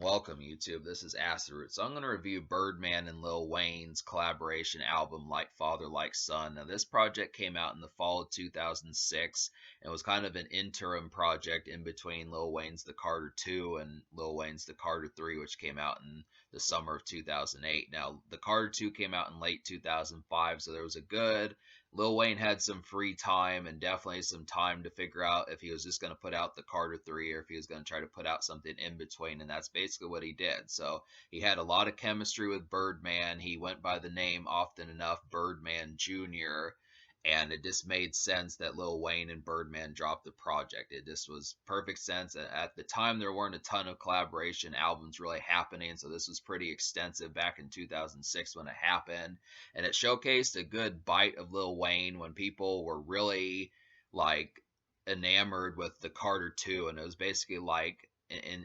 Welcome, YouTube. This is Acid Root. So I'm going to review Birdman and Lil Wayne's collaboration album, Like Father, Like Son. Now, this project came out in the fall of 2006 and was kind of an interim project in between Lil Wayne's The Carter 2 and Lil Wayne's The Carter 3, which came out in the summer of 2008. Now, The Carter 2 came out in late 2005, so there was a good Lil Wayne had some free time and definitely some time to figure out if he was just going to put out the Carter 3 or if he was going to try to put out something in between, and that's basically what he did. So he had a lot of chemistry with Birdman. He went by the name often enough Birdman Jr., and it just made sense that Lil Wayne and Birdman dropped the project. It just was perfect sense. At the time, there weren't a ton of collaboration albums really happening, so this was pretty extensive back in 2006 when it happened, and it showcased a good bite of Lil Wayne when people were really like enamored with the Carter 2, and it was basically like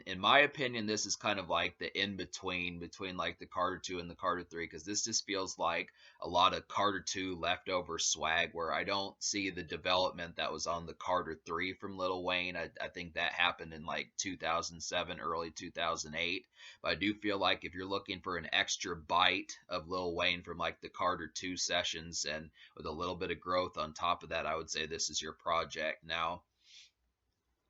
in my opinion, this is kind of like the in between like the Carter 2 and the Carter 3, because this just feels like a lot of Carter 2 leftover swag where I don't see the development that was on the Carter 3 from Lil Wayne. I think that happened in like 2007, early 2008. But I do feel like if you're looking for an extra bite of Lil Wayne from like the Carter 2 sessions and with a little bit of growth on top of that, I would say this is your project. Now,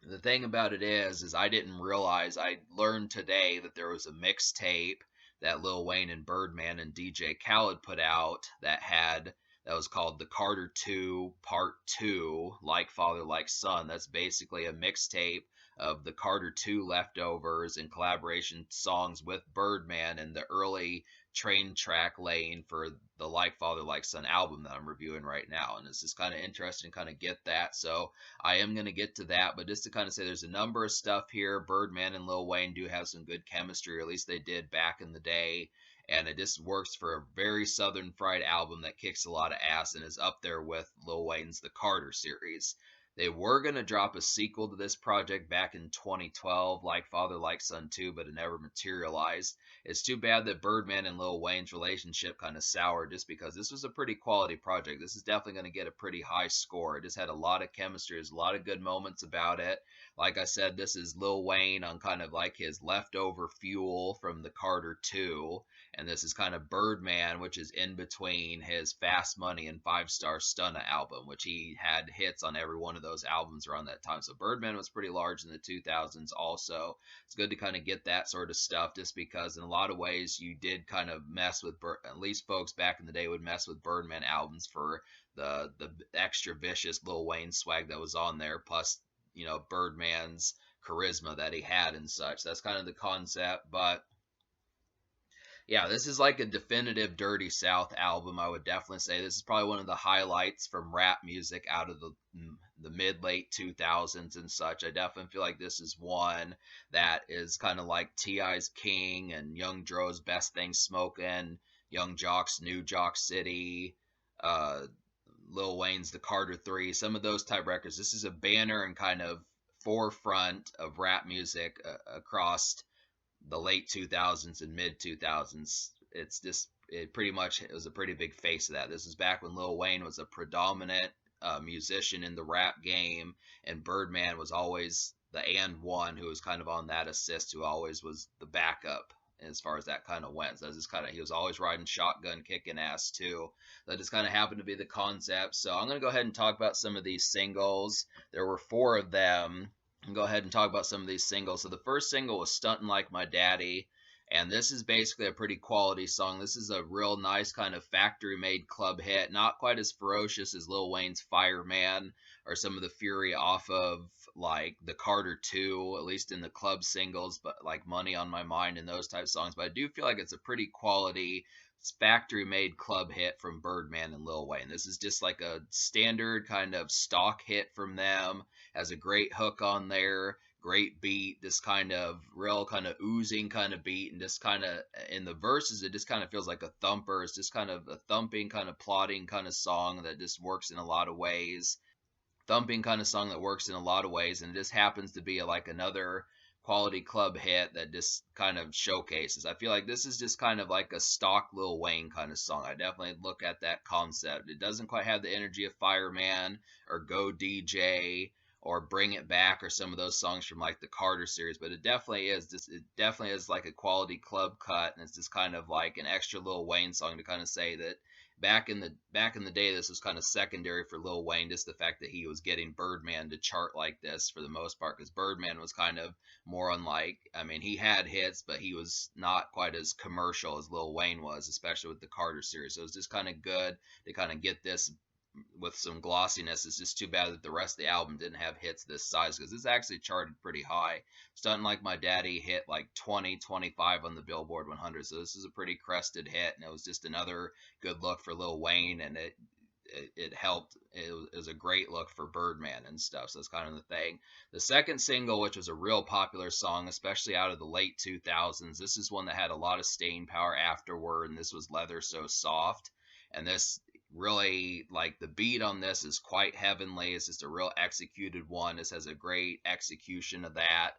the thing about it is I didn't realize. I learned today that there was a mixtape that Lil Wayne and Birdman and DJ Khaled put out that was called The Carter 2 Part 2, Like Father, Like Son. That's basically a mixtape of the Carter 2 leftovers and collaboration songs with Birdman and the early train track laying for the Like Father, Like Son album that I'm reviewing right now. And it's just kind of interesting to kind of get that. So I am going to get to that, but just to kind of say there's a number of stuff here. Birdman and Lil Wayne do have some good chemistry, or at least they did back in the day. And it just works for a very Southern Fried album that kicks a lot of ass and is up there with Lil Wayne's The Carter series. They were going to drop a sequel to this project back in 2012, Like Father, Like Son 2, but it never materialized. It's too bad that Birdman and Lil Wayne's relationship kind of soured just because this was a pretty quality project. This is definitely going to get a pretty high score. It just had a lot of chemistry. There's a lot of good moments about it. Like I said, this is Lil Wayne on kind of like his leftover fuel from the Carter 2. And this is kind of Birdman, which is in between his Fast Money and Five Star Stunna album, which he had hits on every one of those albums around that time. So Birdman was pretty large in the 2000s also. It's good to kind of get that sort of stuff just because in a lot of ways you did kind of mess with, at least folks back in the day would mess with Birdman albums for the extra vicious Lil Wayne swag that was on there, plus, Birdman's charisma that he had and such. That's kind of the concept, but yeah, this is like a definitive Dirty South album. I would definitely say this is probably one of the highlights from rap music out of the mid late 2000s and such. I definitely feel like this is one that is kind of like T.I.'s King and Young Dro's Best Thing Smokin', Young Jock's New Jock City, uh, Lil Wayne's The Carter 3, some of those type records. This is a banner and kind of forefront of rap music across the late 2000s and mid 2000s. It's just it pretty much it was a pretty big face of that. This is back when Lil Wayne was a predominant musician in the rap game, and Birdman was always the and one who was kind of on that assist, who always was the backup as far as that kind of went. So just kind of he was always riding shotgun, kicking ass too. That just kind of happened to be the concept. So I'm gonna go ahead and talk about some of these singles. There were four of them. And go ahead and talk about some of these singles. So the first single was Stuntin' Like My Daddy, and this is basically a pretty quality song. This is a real nice kind of factory-made club hit, not quite as ferocious as Lil Wayne's Fireman or some of the fury off of like the Carter 2, at least in the club singles, but like Money on My Mind and those type of songs. But I do feel like it's a pretty quality factory made club hit from Birdman and Lil Wayne. This is just like a standard kind of stock hit from them. Has a great hook on there, great beat, this kind of real kind of oozing kind of beat, and just kind of in the verses it just kind of feels like a thumper. It's just kind of a thumping kind of plodding kind of song that just works in a lot of ways. Thumping kind of song that works in a lot of ways, and it just happens to be like another quality club hit that just kind of showcases. I feel like this is just kind of like a stock Lil Wayne kind of song. I definitely look at that concept. It doesn't quite have the energy of Fireman or Go DJ or Bring It Back or some of those songs from like the Carter series, but it definitely is like a quality club cut, and it's just kind of like an extra Lil Wayne song to kind of say that back in the day this was kind of secondary for Lil Wayne, just the fact that he was getting Birdman to chart like this for the most part, because Birdman was kind of more unlike, I mean, he had hits, but he was not quite as commercial as Lil Wayne was, especially with the Carter series. So it was just kind of good to kind of get this with some glossiness. It's just too bad that the rest of the album didn't have hits this size, because this actually charted pretty high. Stuntin' Like My Daddy hit like 20, 25 on the Billboard 100, so this is a pretty crested hit, and it was just another good look for Lil Wayne, and it helped. It was a great look for Birdman and stuff. So that's kind of the thing. The second single, which was a real popular song, especially out of the late 2000s, this is one that had a lot of staying power afterward, and this was Leather So Soft. And this really, like, the beat on this is quite heavenly. It's just a real executed one. This has a great execution of that.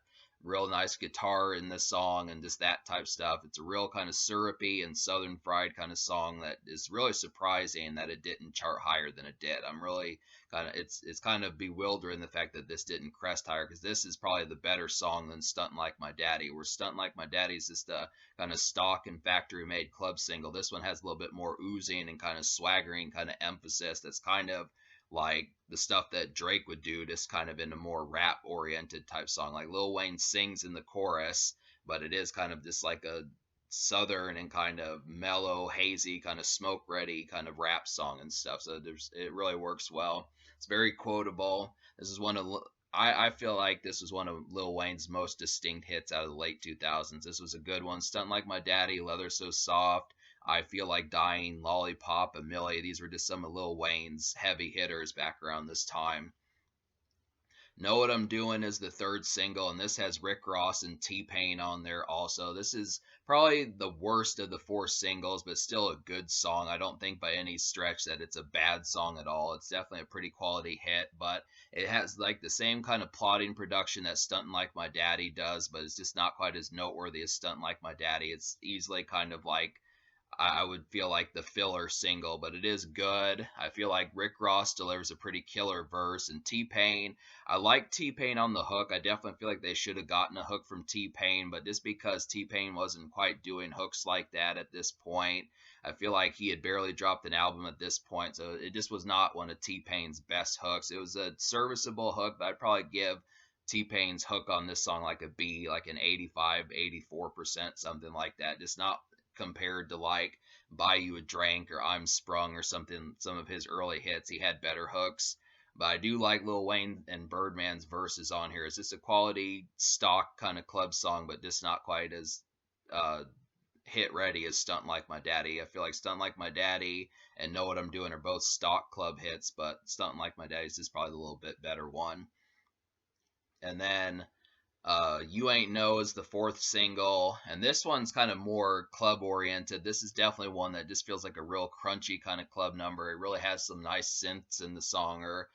Real nice guitar in this song and just that type stuff. It's a real kind of syrupy and southern fried kind of song that is really surprising that it didn't chart higher than it did. I'm really kind of, it's kind of bewildering the fact that this didn't crest higher, because this is probably the better song than Stuntin' Like My Daddy, where Stuntin' Like My Daddy is just a kind of stock and factory made club single. This one has a little bit more oozing and kind of swaggering kind of emphasis that's kind of like the stuff that Drake would do, just kind of in a more rap oriented type song. Like Lil Wayne sings in the chorus, but it is kind of just like a southern and kind of mellow, hazy, kind of smoke ready kind of rap song and stuff. So it really works well. It's very quotable. This is one of I feel like this was one of Lil Wayne's most distinct hits out of the late 2000s. This was a good one. Stunt Like My Daddy, Leather So Soft, I Feel Like Dying, Lollipop, A Millie. These were just some of Lil Wayne's heavy hitters back around this time. Know What I'm Doing is the third single, and this has Rick Ross and T-Pain on there also. This is probably the worst of the four singles, but still a good song. I don't think by any stretch that it's a bad song at all. It's definitely a pretty quality hit, but it has like the same kind of plotting production that Stuntin' Like My Daddy does, but it's just not quite as noteworthy as Stuntin' Like My Daddy. It's easily kind of like, I would feel like the filler single, but it is good. I feel like Rick Ross delivers a pretty killer verse, and T-Pain, I like T-Pain on the hook. I definitely feel like they should have gotten a hook from T-Pain, but just because T-Pain wasn't quite doing hooks like that at this point, I feel like he had barely dropped an album at this point, so it just was not one of T-Pain's best hooks. It was a serviceable hook, but I'd probably give T-Pain's hook on this song like a B, like an 85, 84%, something like that. Just not compared to like Buy You a Drink or I'm Sprung or something, some of his early hits. He had better hooks. But I do like Lil Wayne and Birdman's verses on here. It's just a quality stock kind of club song, but just not quite as uh, hit ready as Stunt Like My Daddy. I feel like Stunt Like My Daddy and Know What I'm Doing are both stock club hits, but Stunt Like My Daddy's is probably the little bit better one. And then You Ain't Know is the fourth single, and this one's kind of more club oriented. This is definitely one that just feels like a real crunchy kind of club number. It really has some nice synths in the song, or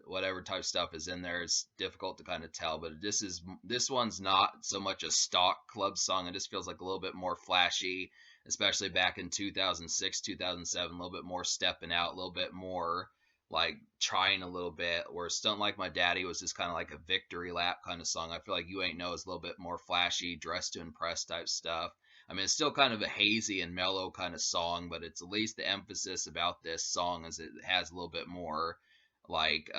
whatever type stuff is in there. It's difficult to kind of tell, but this one's not so much a stock club song. It just feels like a little bit more flashy, especially back in 2006, 2007, a little bit more stepping out, a little bit more like trying a little bit, where Stunt Like My Daddy was just kind of like a victory lap kind of song. I feel like You Ain't Know is a little bit more flashy, dressed to impress type stuff. I mean, it's still kind of a hazy and mellow kind of song, but it's at least the emphasis about this song is it has a little bit more like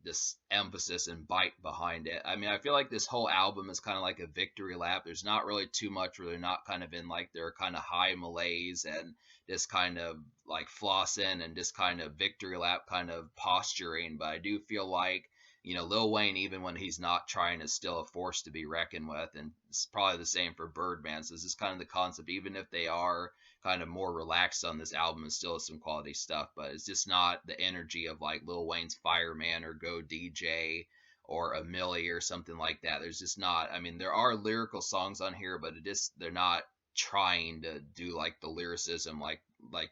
this emphasis and bite behind it. I mean, I feel like this whole album is kind of like a victory lap. There's not really too much where they're not kind of in like their kind of high malaise and just kind of like flossing and just kind of victory lap kind of posturing. But I do feel like, Lil Wayne, even when he's not trying, is still a force to be reckoned with. And it's probably the same for Birdman. So this is kind of the concept, even if they are kind of more relaxed on this album, and still some quality stuff, but it's just not the energy of like Lil Wayne's Fireman or Go DJ or A Millie or something like that. There's just not, I mean, there are lyrical songs on here, but they're not trying to do like the lyricism like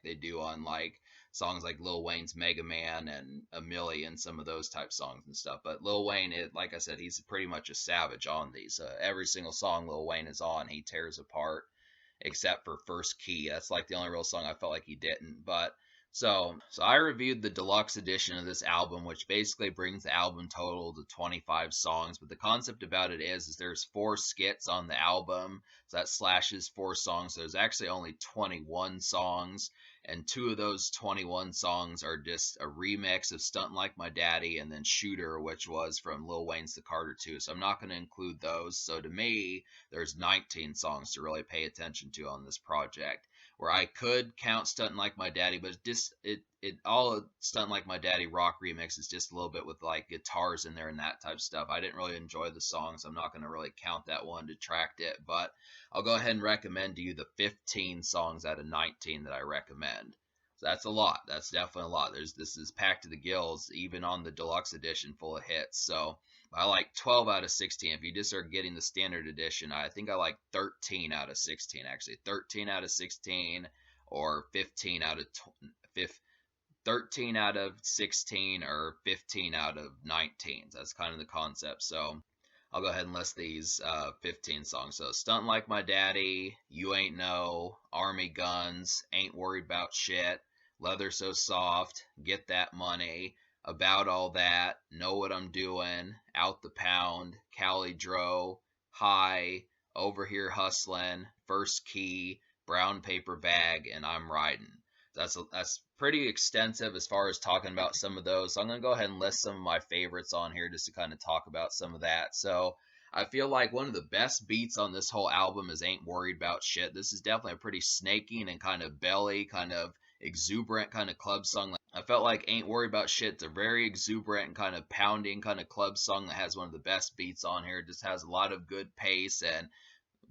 they do on like songs like Lil Wayne's Mega Man and A Millie and some of those type songs and stuff. But Lil Wayne, like I said, he's pretty much a savage on these. Every single song Lil Wayne is on, he tears apart, except for First Key. That's like the only real song I felt like he didn't. But So I reviewed the deluxe edition of this album, which basically brings the album total to 25 songs. But the concept about it is there's 4 skits on the album, so that slashes 4 songs. So there's actually only 21 songs, and 2 of those 21 songs are just a remix of "Stuntin' Like My Daddy" and then "Shooter," which was from Lil Wayne's "The Carter 2." So I'm not going to include those. So to me, there's 19 songs to really pay attention to on this project, where I could count "Stuntin' Like My Daddy," but it all "Stuntin' Like My Daddy" rock remix is just a little bit with like guitars in there and that type of stuff. I didn't really enjoy the song, so I'm not going to really count that one, detract it. But I'll go ahead and recommend to you the 15 songs out of 19 that I recommend. So that's a lot. That's definitely a lot. This is packed to the gills, even on the deluxe edition, full of hits. So I like 12 out of 16. If you just are getting the standard edition, I think I like 13 out of 16, actually. 13 out of 16 or 15 out of 13 out of 16 or 15 out of 19. That's kind of the concept. So I'll go ahead and list these 15 songs. So "Stunt Like My Daddy," "You Ain't Know," "Army Guns," "Ain't Worried About Shit," "Leather So Soft," "Get That Money," "About All That," "Know What I'm Doing," "Out the Pound," "Cali Dro," "High," "Over Here Hustlin'," "First Key," "Brown Paper Bag," and "I'm Riding." That's pretty extensive as far as talking about some of those. So I'm gonna go ahead and list some of my favorites on here just to kind of talk about some of that. So I feel like one of the best beats on this whole album is "Ain't Worried About Shit." This is definitely a pretty snaking and kind of belly, kind of exuberant kind of club song. I felt like "Ain't Worried About Shit." It's a very exuberant and kind of pounding kind of club song that has one of the best beats on here. It just has a lot of good pace and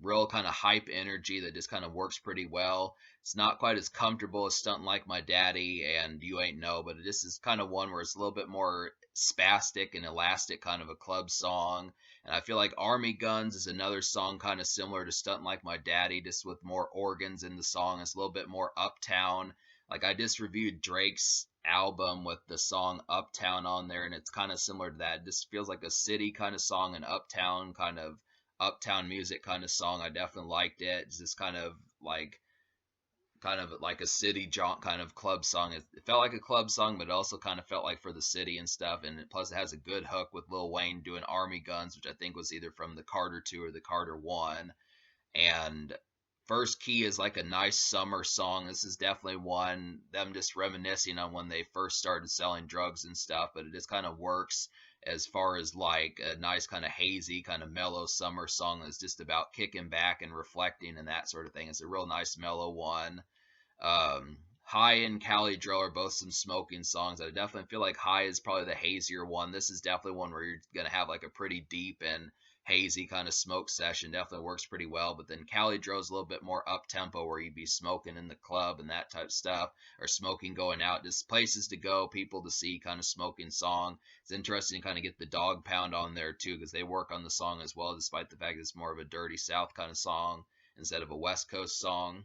real kind of hype energy that just kind of works pretty well. It's not quite as comfortable as "Stuntin' Like My Daddy" and "You Ain't Know," but this is kind of one where it's a little bit more spastic and elastic kind of a club song. And I feel like "Army Guns" is another song kind of similar to "Stuntin' Like My Daddy," just with more organs in the song. It's a little bit more uptown. Like I just reviewed Drake's album with the song "Uptown" on there, and it's kind of similar to that. It just feels like a city kind of song, an uptown music kind of song. I definitely liked it. It's just kind of like a city jaunt kind of club song. It felt like a club song, but it also kind of felt like for the city and stuff. And plus, it has a good hook with Lil Wayne doing "Army Guns," which I think was either from the Carter 2 or the Carter 1. And "First Key" is like a nice summer song. This is definitely one them just reminiscing on when they first started selling drugs and stuff, but it just kind of works as far as like a nice kind of hazy, kind of mellow summer song that's just about kicking back and reflecting and that sort of thing. It's a real nice mellow one. "High" and "Cali Drill" are both some smoking songs. I definitely feel like "High" is probably the hazier one. This is definitely one where you're gonna have like a pretty deep and hazy kind of smoke session. Definitely works pretty well. But then "Cali Drill" is a little bit more up tempo, where you'd be smoking in the club and that type of stuff, or smoking going out, just places to go, people to see, kind of smoking song. It's interesting to kind of get the Dog Pound on there too, because they work on the song as well, despite the fact it's more of a dirty South kind of song instead of a West Coast song.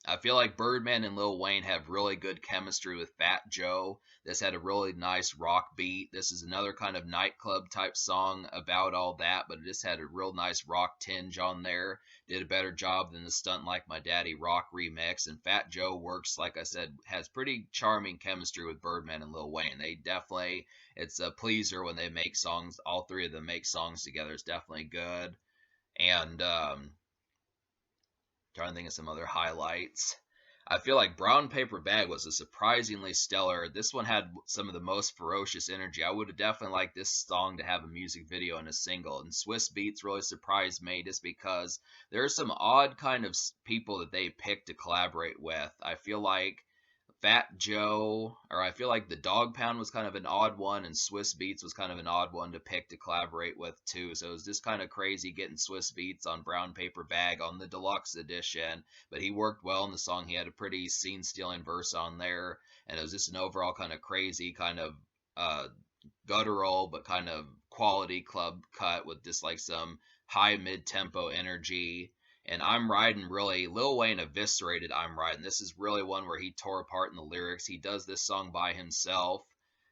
I feel like Birdman and Lil Wayne have really good chemistry with Fat Joe. This had a really nice rock beat. This is another kind of nightclub type song about all that, but it just had a real nice rock tinge on there. Did a better job than the "Stunt Like My Daddy" rock remix. And Fat Joe works, like I said, has pretty charming chemistry with Birdman and Lil Wayne. They definitely, it's a pleaser when they make songs. All three of them make songs together. It's definitely good. And trying to think of some other highlights. I feel like "Brown Paper Bag" was a surprisingly stellar. This one had some of the most ferocious energy. I would have definitely liked this song to have a music video and a single. And Swiss Beats really surprised me just because there are some odd kind of people that they picked to collaborate with. I feel like Fat Joe, or I feel like the Dog Pound was kind of an odd one, and Swiss Beats was kind of an odd one to pick to collaborate with too. So it was just kind of crazy getting Swiss Beats on "Brown Paper Bag" on the deluxe edition. But he worked well in the song. He had a pretty scene stealing verse on there, and it was just an overall kind of crazy, kind of uh, guttural, but kind of quality club cut with just like some high mid tempo energy. And "I'm Riding," really, Lil Wayne eviscerated "I'm Riding." This is really one where he tore apart in the lyrics. He does this song by himself,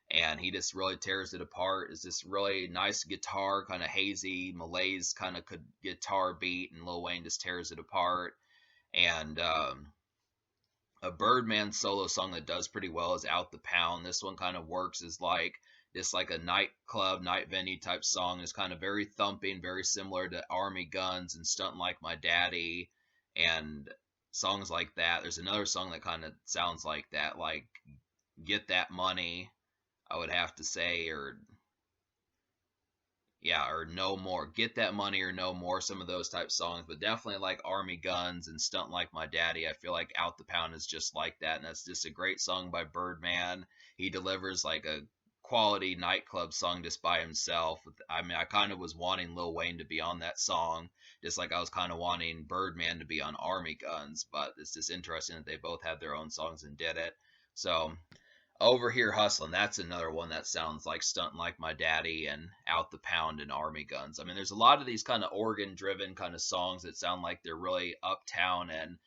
and he just really tears it apart. It's this really nice guitar, kind of hazy, malaise kind of guitar beat, and Lil Wayne just tears it apart. And A Birdman solo song that does pretty well is Out the Pound. This one kind of works as like just like a nightclub, night venue type song. It's kind of very thumping, very similar to Army Guns and Stuntin' Like My Daddy and songs like that. There's another song that kind of sounds like that, like Get That Money, I would have to say, or yeah, or No More. Get That Money or No More, some of those type songs, but definitely like Army Guns and Stunt Like My Daddy. I feel like Out the Pound is just like that, and that's just a great song by Birdman. He delivers like a quality nightclub song just by himself. I mean, I kind of was wanting Lil Wayne to be on that song, just like I was kind of wanting Birdman to be on Army Guns, but it's just interesting that they both had their own songs and did it. So over Here Hustling, that's another one that sounds like Stuntin' Like My Daddy and Out the Pound and Army Guns. I mean, there's a lot of these kind of organ driven kind of songs that sound like they're really uptown and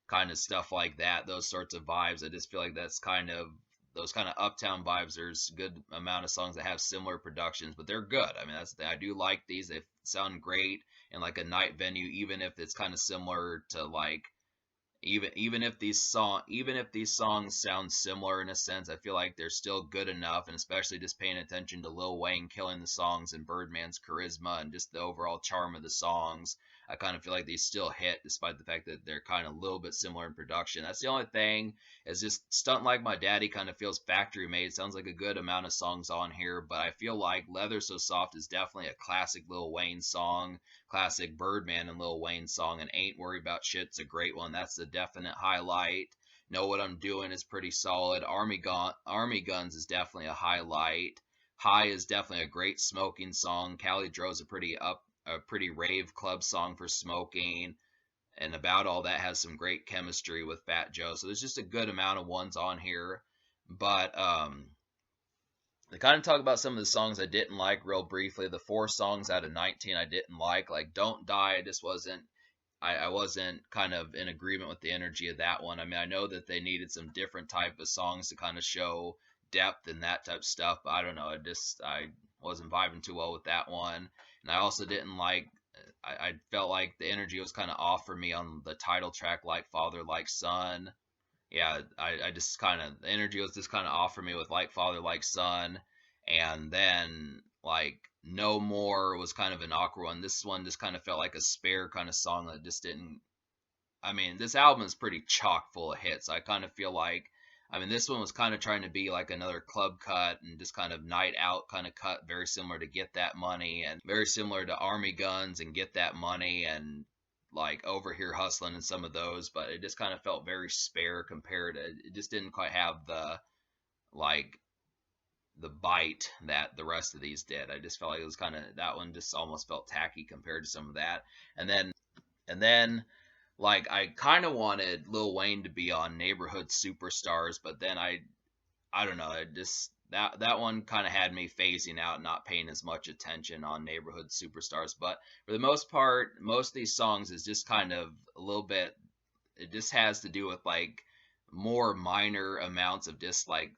kind of stuff like that, those sorts of vibes. I just feel like that's kind of those kind of uptown vibes. There's a good amount of songs that have similar productions, but they're good. I mean, that's the thing. I do like these. They sound great in like a night venue, even if it's kind of similar to like even if these songs sound similar in a sense, I feel like they're still good enough, and especially just paying attention to Lil Wayne killing the songs and Birdman's charisma and just the overall charm of the songs. I kind of feel like they still hit despite the fact that they're kind of a little bit similar in production. That's the only thing, is just Stunt Like My Daddy kind of feels factory made. It sounds like a good amount of songs on here, but I feel like Leather So Soft is definitely a classic Lil Wayne song, classic Birdman and Lil Wayne song, and Ain't Worried About Shit's a great one. That's the definite highlight. Know What I'm Doing is pretty solid. Army Guns is definitely a highlight. High is definitely a great smoking song. Cali Dro's a pretty rave club song for smoking. And About All That has some great chemistry with Fat Joe. So there's just a good amount of ones on here. But to kind of talk about some of the songs I didn't like real briefly. The 4 songs out of 19 I didn't like Don't Die, I just wasn't I wasn't kind of in agreement with the energy of that one. I mean, I know that they needed some different type of songs to kind of show depth and that type of stuff, but I don't know. I wasn't vibing too well with that one. And I also didn't like. I felt like the energy was kind of off for me on the title track, Like Father, Like Son. Yeah, I just kind of the energy was just kind of off for me with Like Father, Like Son, and then like No More was kind of an awkward one. This one just kind of felt like a spare kind of song that just didn't. I mean, this album is pretty chock full of hits. I kind of feel like, I mean, this one was kind of trying to be like another club cut and just kind of night out kind of cut, very similar to Get That Money and very similar to Army Guns and Get That Money and like Over Here Hustling and some of those, but it just kind of felt very spare compared to, it just didn't quite have the like the bite that the rest of these did. I just felt like it was kind of, that one just almost felt tacky compared to some of that. And then like I kind of wanted Lil Wayne to be on Neighborhood Superstars, but then I don't know, it just that one kind of had me phasing out, not paying as much attention on Neighborhood Superstars. But for the most part, most of these songs is just kind of a little bit. It just has to do with like more minor amounts of just like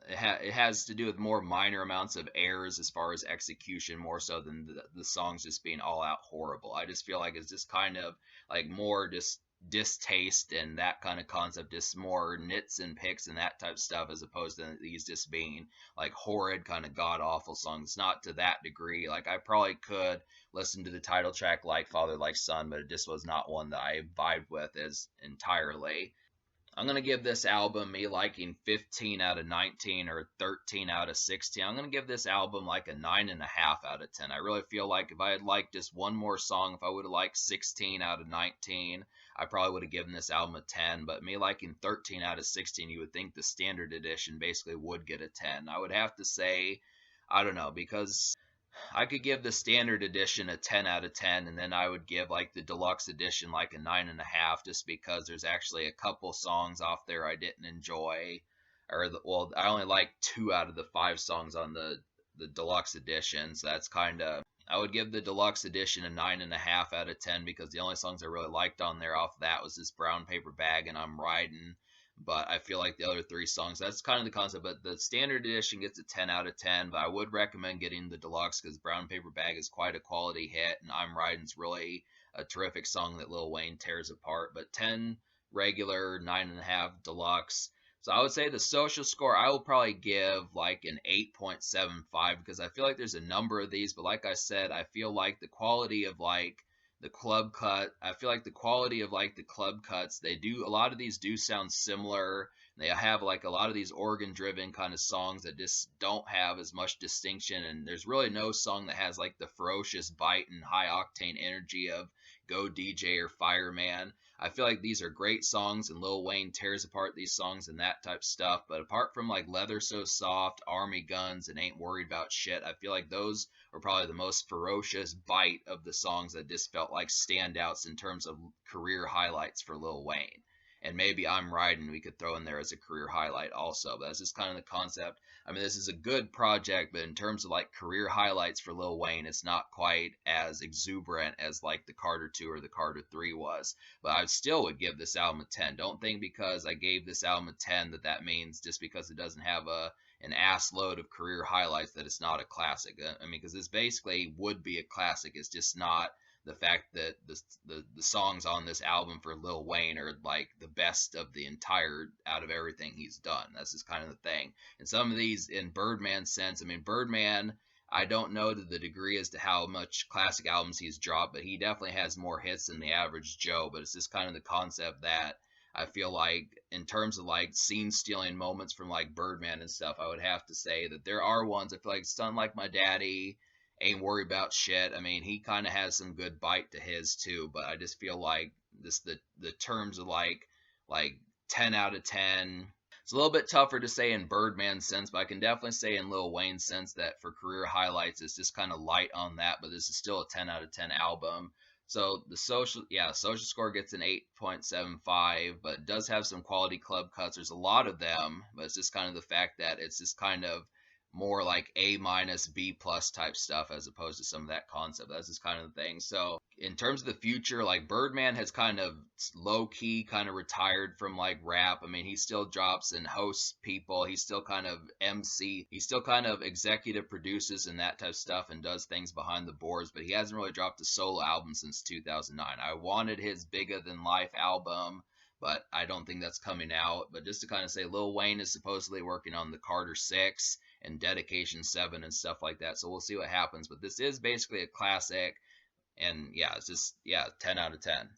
it has to do with more minor amounts of errors as far as execution, more so than the songs just being all out horrible. I just feel like it's just kind of like more just distaste and that kind of concept, just more nits and picks and that type of stuff, as opposed to these just being like horrid kind of god awful songs. Not to that degree. Like I probably could listen to the title track Like Father Like Son, but it just was not one that I vibed with as entirely. I'm gonna give this album me liking 15 out of 19 or 13 out of 16. I'm gonna give this album like a 9.5 out of 10. I really feel like if I had liked just one more song, if I would have liked 16 out of 19, I probably would have given this album a 10. But me liking 13 out of 16, you would think the standard edition basically would get a 10. I would have to say, I don't know, because I could give the standard edition a 10 out of 10, and then I would give like the deluxe edition like a 9.5, just because there's actually a couple songs off there I didn't enjoy, or well, I only like 2 out of the 5 songs on the deluxe edition. So that's kind of, I would give the deluxe edition a 9.5 out of 10, because the only songs I really liked on there off that was this Brown Paper Bag and I'm Riding. But I feel like the other 3 songs, that's kind of the concept. But the standard edition gets a 10 out of 10. But I would recommend getting the deluxe, because Brown Paper Bag is quite a quality hit, and I'm Riding's really a terrific song that Lil Wayne tears apart. But 10 regular, 9.5 deluxe. So I would say the social score I will probably give like an 8.75 because I feel like there's a number of these, but like I said, I feel like the quality of like the club cut, I feel like the quality of like the club cuts, they do a lot of these do sound similar. They have like a lot of these organ driven kind of songs that just don't have as much distinction, and there's really no song that has like the ferocious bite and high octane energy of Go DJ or Fireman. I feel like these are great songs, and Lil Wayne tears apart these songs and that type of stuff. But apart from like Leather So Soft, Army Guns, and Ain't Worried About Shit, I feel like those are probably the most ferocious bite of the songs that just felt like standouts in terms of career highlights for Lil Wayne. And maybe I'm Right and we could throw in there as a career highlight also. But that's just kind of the concept. I mean, this is a good project, but in terms of like career highlights for Lil Wayne, it's not quite as exuberant as like the Carter 2 or the Carter 3 was. But I still would give this album a 10. Don't think because I gave this album a 10 that that means just because it doesn't have an ass load of career highlights that it's not a classic. I mean, because this basically would be a classic. It's just not the fact that the songs on this album for Lil Wayne are like the best of the entire out of everything he's done. That's just kind of the thing. And some of these in Birdman sense, I mean Birdman, I don't know to the degree as to how much classic albums he's dropped, but he definitely has more hits than the average Joe. But it's just kind of the concept that I feel like in terms of like scene stealing moments from like Birdman and stuff, I would have to say that there are ones I feel like Stun Like My Daddy, Ain't Worried About Shit. I mean, he kind of has some good bite to his too, but I just feel like this the terms of like 10 out of 10. It's a little bit tougher to say in Birdman's sense, but I can definitely say in Lil Wayne's sense that for career highlights, it's just kind of light on that, but this is still a 10 out of 10 album. So the social score gets an 8.75, but it does have some quality club cuts. There's a lot of them, but it's just kind of the fact that it's just kind of more like A minus B plus type stuff as opposed to some of that concept. That's just kind of the thing. So in terms of the future, like Birdman has kind of low key kind of retired from like rap. I mean, he still drops and hosts people. He's still kind of MC. He still kind of executive produces and that type of stuff and does things behind the boards, but he hasn't really dropped a solo album since 2009. I wanted his Bigger Than Life album, but I don't think that's coming out. But just to kind of say, Lil Wayne is supposedly working on the Carter 6 and Dedication 7 and stuff like that. So we'll see what happens. But this is basically a classic. And yeah, it's just, yeah, 10 out of 10.